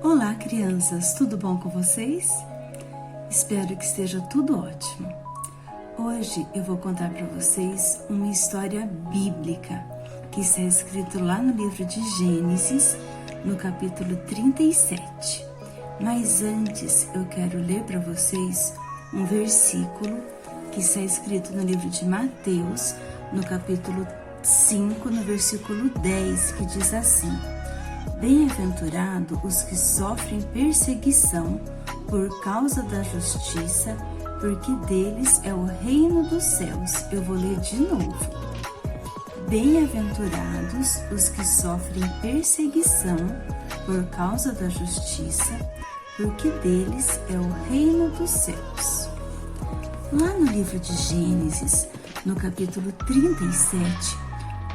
Olá, crianças, tudo bom com vocês? Espero que esteja tudo ótimo. Hoje eu vou contar para vocês uma história bíblica que está escrito lá no livro de Gênesis, no capítulo 37. Mas antes eu quero ler para vocês um versículo que está escrito no livro de Mateus, no capítulo 5, no versículo 10, que diz assim: Bem-aventurado os que sofrem perseguição por causa da justiça, porque deles é o reino dos céus. Eu vou ler de novo. Bem-aventurados os que sofrem perseguição por causa da justiça, porque deles é o reino dos céus. Lá no livro de Gênesis, no capítulo 37,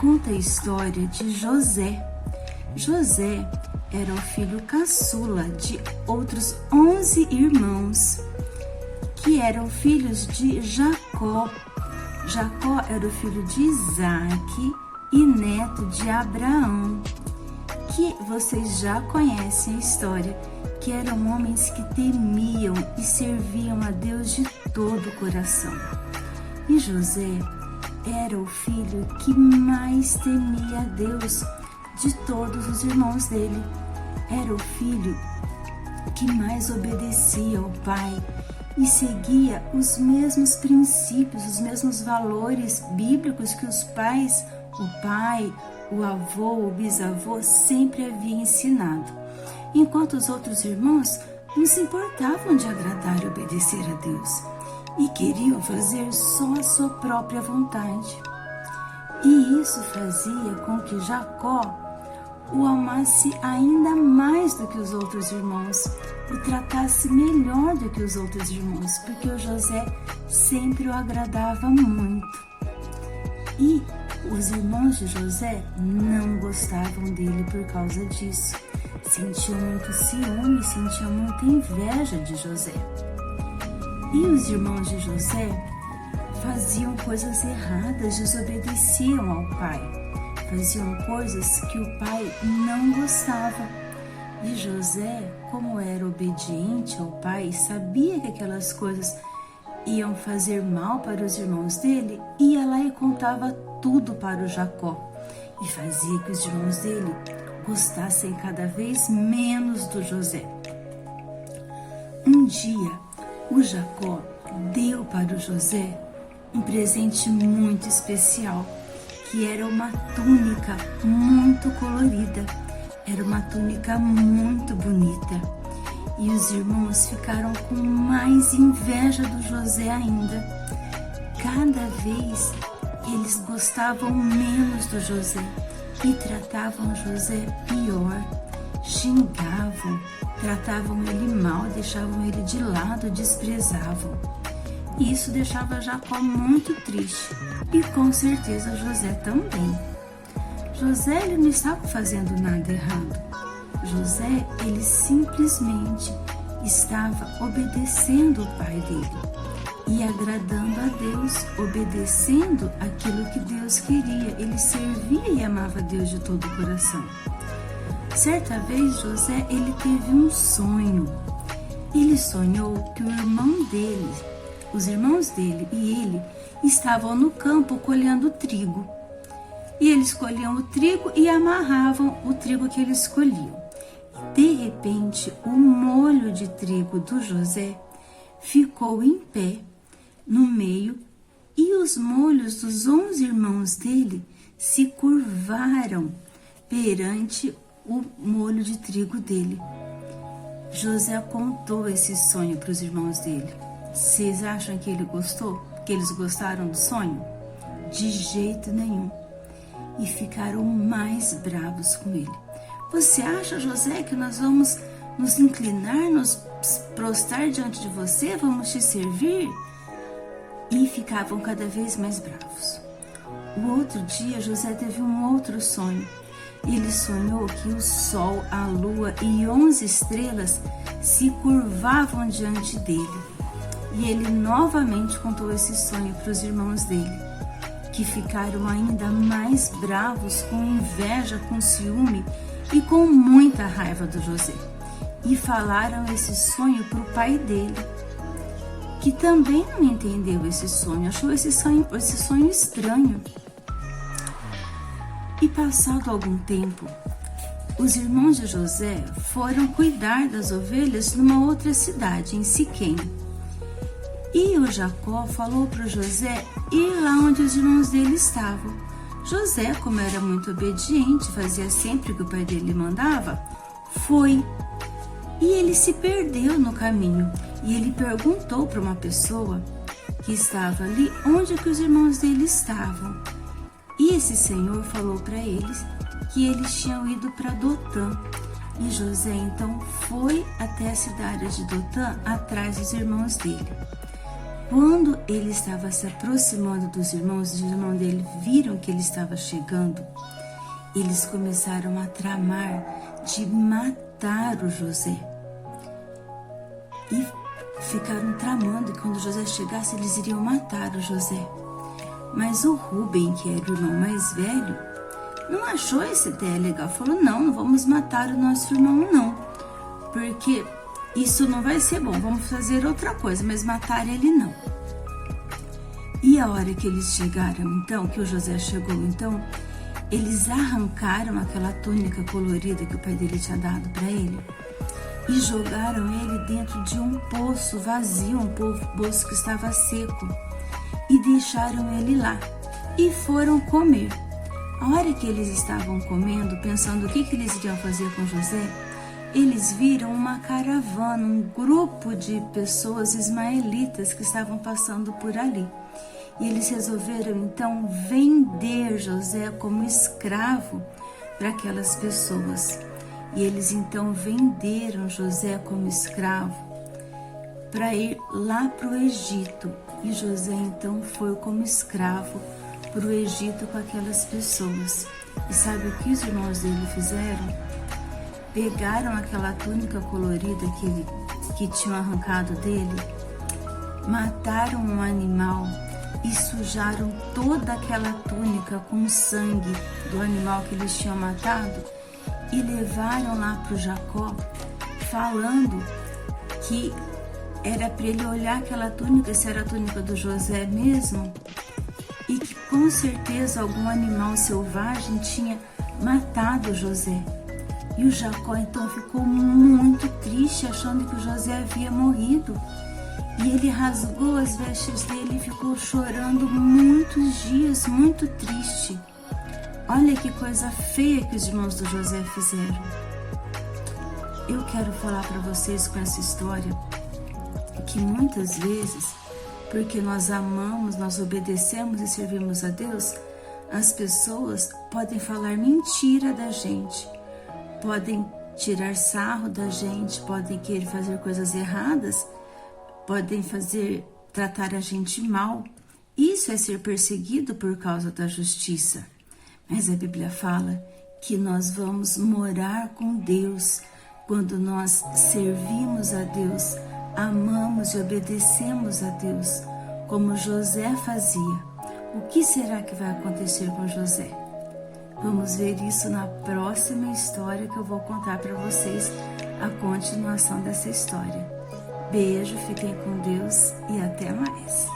conta a história de José. José era o filho caçula de outros 11 irmãos, que eram filhos de Jacó. Jacó era o filho de Isaac e neto de Abraão, que vocês já conhecem a história, que eram homens que temiam e serviam a Deus de todo o coração. E José era o filho que mais temia a Deus de todos os irmãos dele. Era o filho que mais obedecia ao pai e seguia os mesmos princípios, os mesmos valores bíblicos que os pais, o pai, o avô, o bisavô sempre haviam ensinado. Enquanto os outros irmãos não se importavam de agradar e obedecer a Deus e queriam fazer só a sua própria vontade. E isso fazia com que Jacó o amasse ainda mais do que os outros irmãos, o tratasse melhor do que os outros irmãos, porque o José sempre o agradava muito. E os irmãos de José não gostavam dele por causa disso. Sentiam muito ciúme, sentiam muita inveja de José. E os irmãos de José faziam coisas erradas, desobedeciam ao pai. Faziam coisas que o pai não gostava. E José, como era obediente ao pai, sabia que aquelas coisas iam fazer mal para os irmãos dele, ia lá e contava tudo para o Jacó. E fazia que os irmãos dele gostassem cada vez menos do José. Um dia, o Jacó deu para o José um presente muito especial, que era uma túnica muito colorida, era uma túnica muito bonita. E os irmãos ficaram com mais inveja do José ainda. Cada vez eles gostavam menos do José e tratavam José pior, xingavam, tratavam ele mal, deixavam ele de lado, desprezavam. E isso deixava Jacó muito triste e com certeza José também. José ele não estava fazendo nada errado. José ele simplesmente estava obedecendo o pai dele e agradando a Deus, obedecendo aquilo que Deus queria. Ele servia e amava Deus de todo o coração. Certa vez José ele teve um sonho. Ele sonhou que o irmão dele, os irmãos dele e ele estavam no campo colhendo trigo. E eles colhiam o trigo e amarravam o trigo que eles colhiam. De repente, o molho de trigo do José ficou em pé no meio e os molhos dos 11 irmãos dele se curvaram perante o molho de trigo dele. José contou esse sonho para os irmãos dele. Vocês acham que ele gostou? Que eles gostaram do sonho? De jeito nenhum. E ficaram mais bravos com ele. Você acha, José, que nós vamos nos inclinar, nos prostrar diante de você? Vamos te servir? E ficavam cada vez mais bravos. O outro dia, José teve um outro sonho. Ele sonhou que o sol, a lua e 11 estrelas se curvavam diante dele. E ele novamente contou esse sonho para os irmãos dele, que ficaram ainda mais bravos, com inveja, com ciúme e com muita raiva do José. E falaram esse sonho para o pai dele, que também não entendeu esse sonho, achou esse sonho estranho. E passado algum tempo, os irmãos de José foram cuidar das ovelhas numa outra cidade, em Siquém. E o Jacó falou para o José ir lá onde os irmãos dele estavam. José, como era muito obediente, fazia sempre o que o pai dele mandava, foi. E ele se perdeu no caminho. E ele perguntou para uma pessoa que estava ali onde que os irmãos dele estavam. E esse senhor falou para eles que eles tinham ido para Dotã. E José então foi até a cidade de Dotã atrás dos irmãos dele. Quando ele estava se aproximando dos irmãos, os irmãos dele viram que ele estava chegando. Eles começaram a tramar de matar o José. E ficaram tramando que quando José chegasse, eles iriam matar o José. Mas o Rubem, que era o irmão mais velho, não achou essa ideia legal. Falou, não vamos matar o nosso irmão, não. Porque isso não vai ser bom, vamos fazer outra coisa, mas matar ele não. E a hora que eles chegaram, então, que o José chegou, então, eles arrancaram aquela túnica colorida que o pai dele tinha dado para ele e jogaram ele dentro de um poço vazio, um poço que estava seco, e deixaram ele lá e foram comer. A hora que eles estavam comendo, pensando o que eles iriam fazer com José, eles viram uma caravana, um grupo de pessoas ismaelitas que estavam passando por ali. E eles resolveram então vender José como escravo para aquelas pessoas. E eles então venderam José como escravo para ir lá para o Egito. E José então foi como escravo para o Egito com aquelas pessoas. E sabe o que os irmãos dele fizeram? Pegaram aquela túnica colorida que tinham arrancado dele, mataram um animal e sujaram toda aquela túnica com o sangue do animal que eles tinham matado e levaram lá para o Jacó, falando que era para ele olhar aquela túnica, se era a túnica do José mesmo, e que com certeza algum animal selvagem tinha matado José. E o Jacó então ficou muito triste, achando que o José havia morrido. E ele rasgou as vestes dele e ficou chorando muitos dias, muito triste. Olha que coisa feia que os irmãos do José fizeram. Eu quero falar para vocês com essa história que muitas vezes, porque nós amamos, nós obedecemos e servimos a Deus, as pessoas podem falar mentira da gente, podem tirar sarro da gente, podem querer fazer coisas erradas, podem tratar a gente mal. Isso é ser perseguido por causa da justiça. Mas a Bíblia fala que nós vamos morar com Deus quando nós servimos a Deus, amamos e obedecemos a Deus, como José fazia. O que será que vai acontecer com José? Vamos ver isso na próxima história que eu vou contar para vocês, a continuação dessa história. Beijo, fiquem com Deus e até mais.